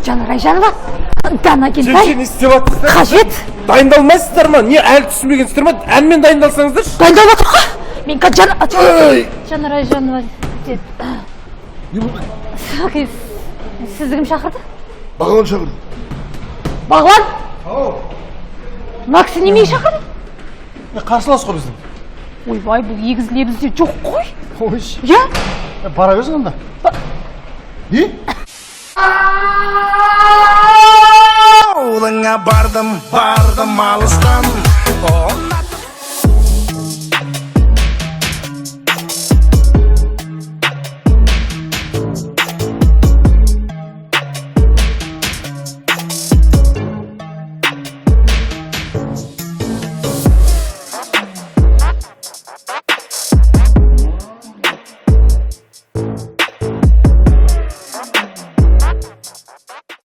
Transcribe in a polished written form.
Жанар Айжанова, Дана Сен Кентай. не істеп жатсыздар? Қажет. Дайындалмайсыздар ма? Не әлі түсінбегенсіздер ма? Әнмен дайындалсаңыздаршы. Дайындалып отыр ғой. Мен Ой! Жанар Айжанова деді. Не болды? Сізді кім шақырды? Бағлан шақырды. Бағлан? Ау. Максі немен шақырды? Қарсылас қой біздің. Ойбай, бұл егіз лебізде жоқ қой. Ой. Я? Бара берсің анда. Не? Ауылыңа бардым алыстан